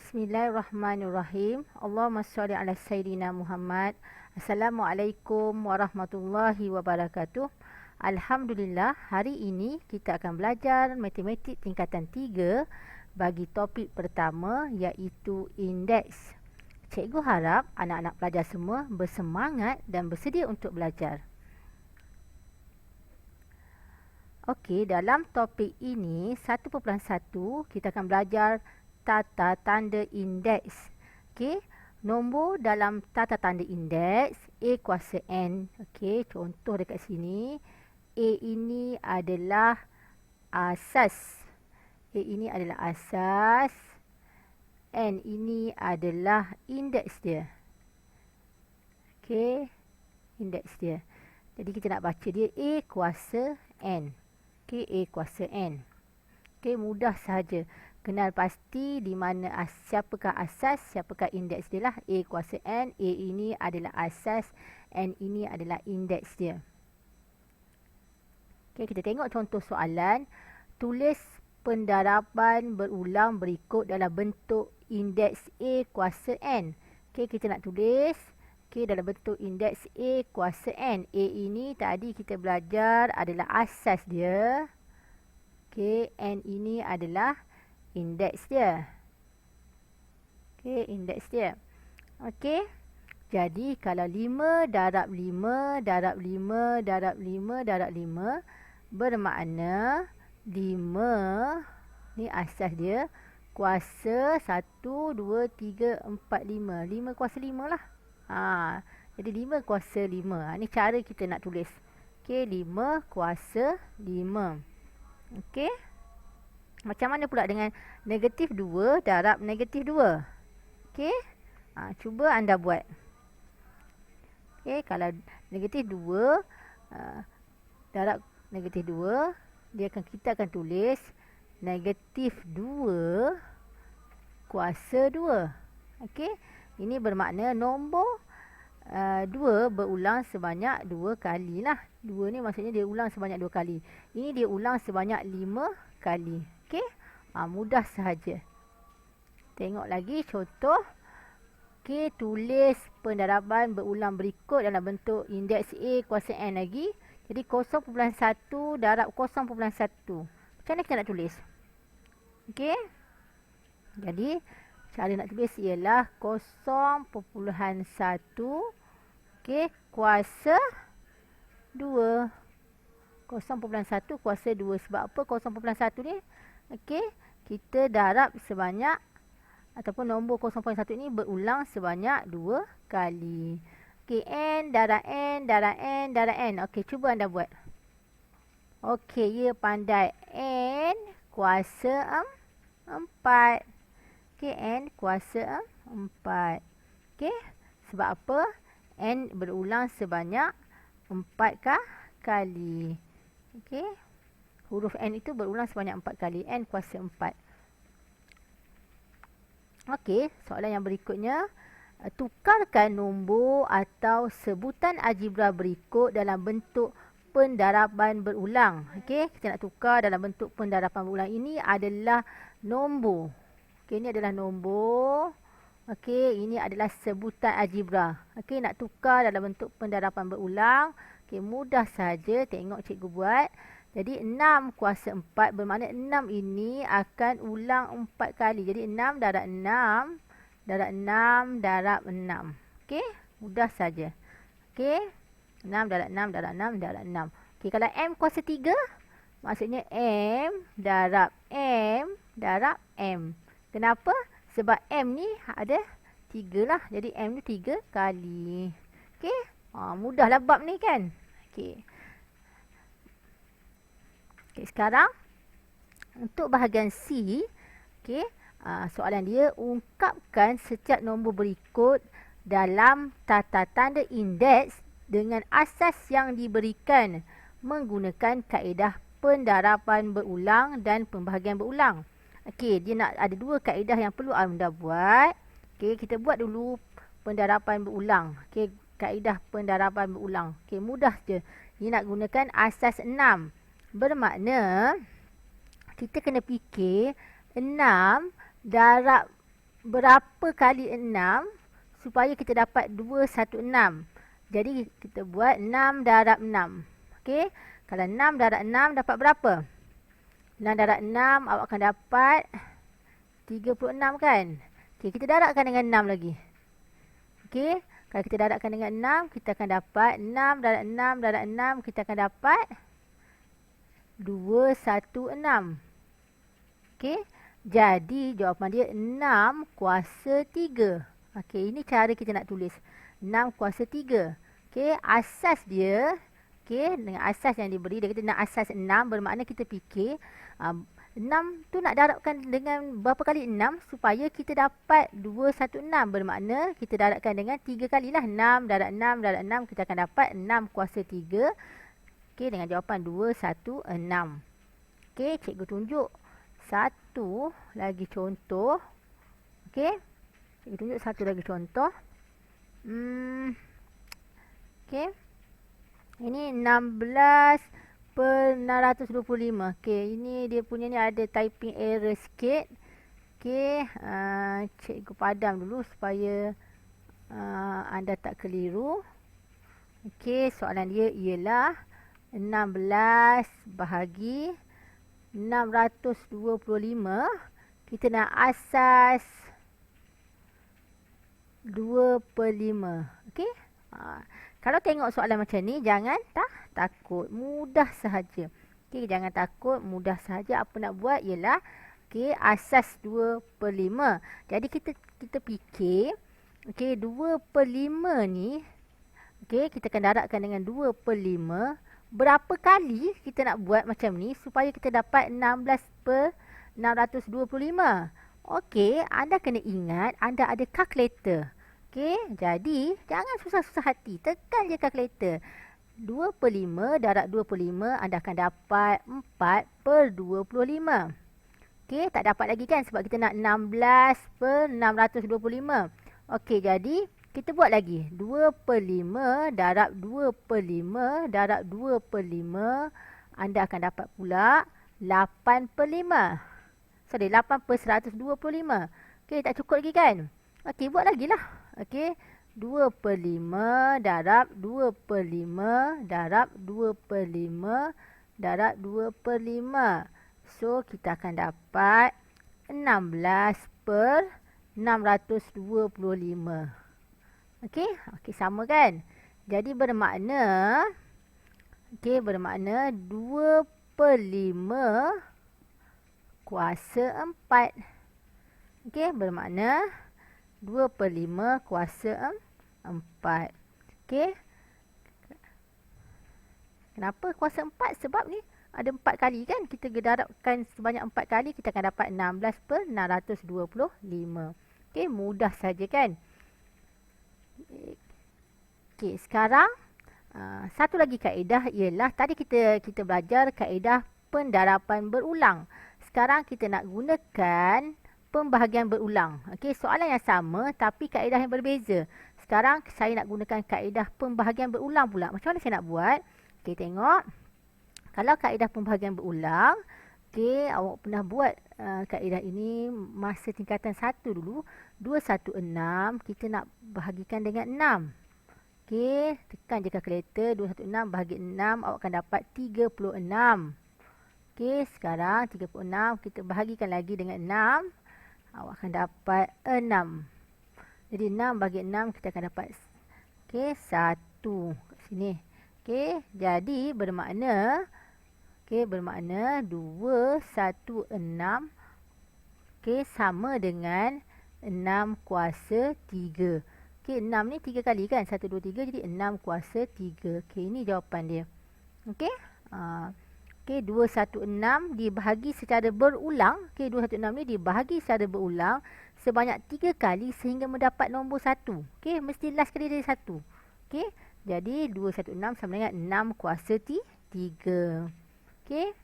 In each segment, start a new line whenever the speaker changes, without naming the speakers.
Bismillahirrahmanirrahim. Allahumma sholli ala Sayyidina Muhammad. Assalamualaikum warahmatullahi wabarakatuh. Alhamdulillah, hari ini kita akan belajar matematik tingkatan 3 bagi topik pertama iaitu indeks. Cikgu harap anak-anak pelajar semua bersemangat dan bersedia untuk belajar. Okey, dalam topik ini 1.1 kita akan belajar tata tanda indeks. Okey, nombor dalam tata tanda indeks A kuasa N. Okey, contoh dekat sini. A ini adalah asas. A ini adalah asas. N ini adalah indeks dia. Okey, indeks dia. Jadi kita nak baca dia A kuasa N. Okey, A kuasa N. Okey, mudah sahaja. Kenal pasti di mana siapakah asas, siapakah indeks dia lah. A kuasa N, A ini adalah asas, N ini adalah indeks dia. Okey, kita tengok contoh soalan. Tulis pendaraban berulang berikut dalam bentuk indeks A kuasa N. Okey, kita nak tulis dalam bentuk indeks A kuasa N. A ini tadi kita belajar adalah asas dia. Okey, N ini adalah indeks dia. Okey, indeks dia. Okey. Jadi kalau 5 darab 5 darab 5 darab 5 darab 5 bermakna 5 ni asas dia kuasa 1 2 3 4 5. 5 kuasa 5 lah. Jadi 5 kuasa 5. Ni cara kita nak tulis. Okey, 5 kuasa 5. Okey. Macam mana pula dengan negatif 2 darab negatif 2? Okey. Cuba anda buat. Okey, kalau negatif 2 darab negatif 2, kita akan tulis negatif 2 kuasa 2. Okey. Ini bermakna nombor 2 berulang sebanyak 2 kali lah. 2 ni maksudnya dia ulang sebanyak 2 kali. Ini dia ulang sebanyak 5 kali. Okey, mudah sahaja. Tengok lagi contoh. Okey, tulis pendaraban berulang berikut dalam bentuk indeks A kuasa N lagi. Jadi 0.1 darab 0.1. Macam mana kita nak tulis? Okey. Jadi cara nak tulis ialah 0.1 okey, kuasa 2. 0.1 kuasa 2. Sebab apa 0.1 ni? Okey, kita darab sebanyak ataupun nombor 0.1 ni berulang sebanyak 2 kali. Okey, N darab N darab N darab N. Okey, cuba anda buat. Okey, ya pandai. N kuasa 4. Okey, N kuasa 4. Okey, sebab apa? N berulang sebanyak 4 kali. Okey. Huruf N itu berulang sebanyak 4 kali. N kuasa 4. Okey, soalan yang berikutnya. Tukarkan nombor atau sebutan algebra berikut dalam bentuk pendaraban berulang. Okey, kita nak tukar dalam bentuk pendaraban berulang. Ini adalah nombor. Okey, ini adalah nombor. Okey, ini adalah sebutan algebra. Okey, nak tukar dalam bentuk pendaraban berulang. Okey, mudah saja. Tengok cikgu buat. Jadi 6 kuasa 4 bermakna 6 ini akan ulang 4 kali. Jadi 6 darab 6 darab 6 darab 6. Okey, mudah saja. Okey, 6 darab 6 darab 6 darab 6. Okey, kalau M kuasa 3, maksudnya M darab M. Kenapa? Sebab M ni ada 3 lah. Jadi M ni 3 kali. Okey, mudahlah bab ni kan? Okey. Okey, sekarang untuk bahagian C, okey, soalan dia ungkapkan setiap nombor berikut dalam tata tanda indeks dengan asas yang diberikan menggunakan kaedah pendaraban berulang dan pembahagian berulang. Okey, dia nak ada 2 kaedah yang perlu anda buat. Okey, kita buat dulu pendaraban berulang. Okey, kaedah pendaraban berulang. Okey, mudah je. Dia nak gunakan asas 6. Bermakna kita kena fikir 6 darab berapa kali 6 supaya kita dapat 216. Jadi kita buat 6 darab 6. Okey, kalau 6 darab 6 dapat berapa? 6 darab 6 awak akan dapat 36 kan? Okey, kita darabkan dengan 6 lagi. Okey, kalau kita darabkan dengan 6, kita akan dapat 6 darab 6 darab 6, kita akan dapat 216. Okey, jadi jawapan dia 6 kuasa 3. Okey, ini cara kita nak tulis. 6 kuasa 3. Okey, asas dia, okey, dengan asas yang diberi, dia kata nak asas 6, bermakna kita fikir 6 tu nak darabkan dengan berapa kali 6 supaya kita dapat 216. Bermakna kita darabkan dengan 3 kali lah. 6 darab 6 darab 6, kita akan dapat 6 kuasa 3. Okey, dengan jawapan 216. Okey, cikgu tunjuk satu lagi contoh. Okey, cikgu tunjuk satu lagi contoh. Okey, ini 16/625. Okey, ini dia punya ni ada typing error sikit. Okey, cikgu padam dulu supaya anda tak keliru. Okey, soalan dia ialah 16 bahagi 625. Kita nak asas 2/5. Okey. Kalau tengok soalan macam ni, jangan takut. Mudah sahaja. Okey, jangan takut. Mudah sahaja. Apa nak buat ialah okey, asas 2/5. Jadi kita fikir okey, 2/5 ni okey, kita akan darabkan dengan 2/5. Berapa kali kita nak buat macam ni supaya kita dapat 16/625. Okey, anda kena ingat anda ada kalkulator. Okey, jadi jangan susah-susah hati. Tekan je kalkulator. 2/5 darab 2/5, anda akan dapat 4/25. Okey, tak dapat lagi kan sebab kita nak 16/625. Okey, jadi kita buat lagi. 2/5 darab 2/5 darab 2/5. Anda akan dapat pula 8/5. Sorry, 8/125. Okey, tak cukup lagi kan? Okey, buat lagi lah. Okey, 2/5 darab 2/5 darab 2/5 darab 2/5. So, kita akan dapat 16/625. Okey, sama kan? Jadi bermakna 2/5 kuasa 4. Okey, bermakna 2/5 kuasa 4. Okey. Kenapa kuasa 4? Sebab ni ada 4 kali kan? Kita darabkan sebanyak 4 kali, kita akan dapat 16/625. Okey, mudah saja kan? Okey, sekarang satu lagi kaedah ialah tadi kita belajar kaedah pendaraban berulang. Sekarang kita nak gunakan pembahagian berulang. Okey, soalan yang sama tapi kaedah yang berbeza. Sekarang saya nak gunakan kaedah pembahagian berulang pula. Macam mana saya nak buat? Okey, tengok. Kalau kaedah pembahagian berulang, okey, awak pernah buat kaedah ini masa tingkatan 1 dulu. 216 kita nak bahagikan dengan 6. Okey, tekan je kalkulator. 216 bahagi 6, awak akan dapat 36. Okey, sekarang 36 kita bahagikan lagi dengan 6. Awak akan dapat 6. Jadi 6 bahagi 6 kita akan dapat okey, 1 kat sini. Okey, jadi bermakna 216 okey, sama dengan 6 kuasa 3. Okey, 6 ni 3 kali kan? 1, 2, 3. Jadi 6 kuasa 3. Okey, ini jawapan dia. Okey. Okey, 216 dibahagi secara berulang. Okey, 216 ni dibahagi secara berulang sebanyak 3 kali sehingga mendapat nombor 1. Okey, mesti last kali dari 1. Okey, jadi 216 sama dengan 6 kuasa 3. Okey.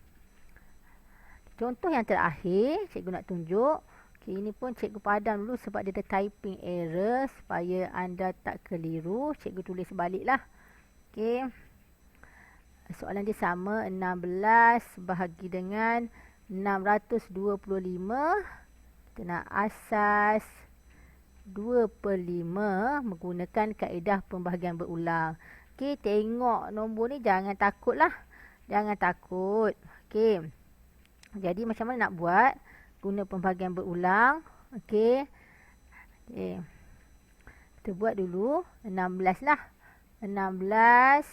Contoh yang terakhir, cikgu nak tunjuk. Okey, ini pun cikgu padam dulu sebab dia ada typing error supaya anda tak keliru. Cikgu tulis baliklah. Okey. Soalan dia sama, 16 bahagi dengan 625. Kita nak asas 2/5 menggunakan kaedah pembahagian berulang. Okey, tengok nombor ni jangan takutlah. Jangan takut. Okey. Jadi macam mana nak buat? Guna pembahagian berulang. Okey. Okey. Kita buat dulu 16 lah. 16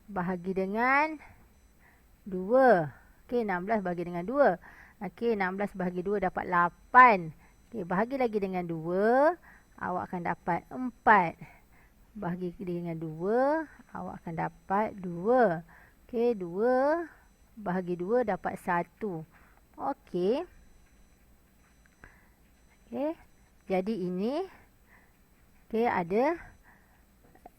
bahagi dengan 2. Okey, 16 bahagi dengan 2. Okey, 16 bahagi 2 dapat 8. Okey, bahagi lagi dengan 2, awak akan dapat 4. Bahagi dengan 2, awak akan dapat 2. Okey, 2 bahagi 2 dapat 1. Okey. Okey, jadi ini okey ada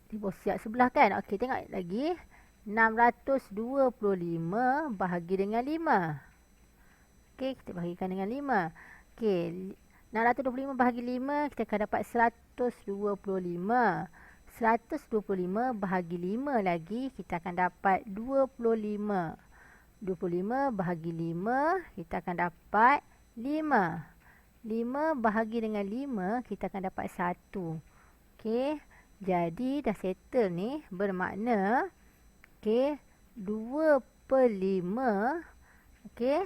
di posisi sebelah kan. Okey, tengok lagi. 625 bahagi dengan 5. Okey, kita bahagikan dengan 5. Okey, 625 bahagi 5, kita akan dapat 125. 125 bahagi 5 lagi, kita akan dapat 25. 25 bahagi 5, kita akan dapat 5. 5 bahagi dengan 5, kita akan dapat 1. Okey, jadi dah settle ni, bermakna okey, 2/5 okey,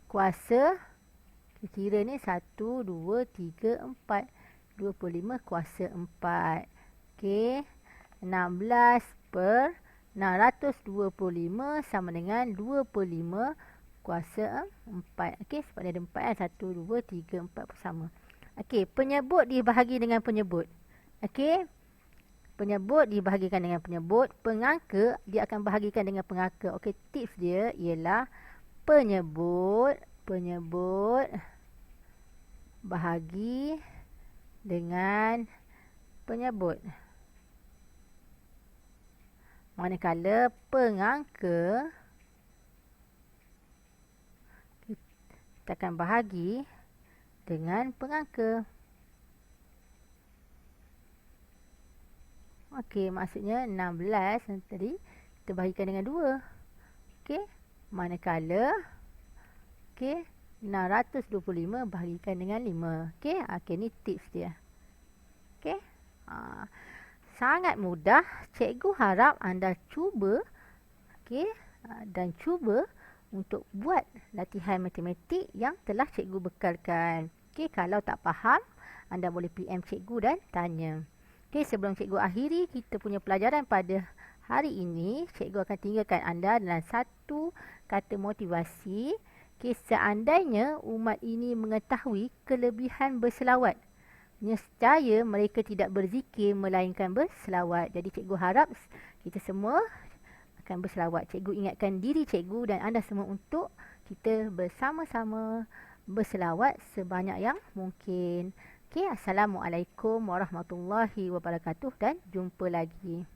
kuasa kira ni 1, 2, 3, 4. 2/5 kuasa 4. Okey, 625 sama dengan 2/5 kuasa 4. Okey, sebab dia ada 4 kan. 1, 2, 3, 4 pun sama. Okey, penyebut dibahagi dengan penyebut. Okey, penyebut dibahagikan dengan penyebut. Pengangka dia akan bahagikan dengan pengangka. Okey, tips dia ialah penyebut bahagi dengan penyebut. Manakala pengangka kita akan bahagi dengan pengangka. Okey, maksudnya 16 tadi kita bahagikan dengan 2. Okey, manakala okey, 625 bahagikan dengan 5. Okey, okey ni tips dia. Okey. Sangat mudah. Cikgu harap anda cuba okey, dan cuba untuk buat latihan matematik yang telah cikgu bekalkan. Okey, kalau tak faham, anda boleh PM cikgu dan tanya. Okey, sebelum cikgu akhiri kita punya pelajaran pada hari ini, cikgu akan tinggalkan anda dalam satu kata motivasi. Okey, seandainya umat ini mengetahui kelebihan berselawat, nescaya mereka tidak berzikir melainkan berselawat. Jadi cikgu harap kita semua akan berselawat. Cikgu ingatkan diri cikgu dan anda semua untuk kita bersama-sama berselawat sebanyak yang mungkin. Okey, Assalamualaikum warahmatullahi wabarakatuh dan jumpa lagi.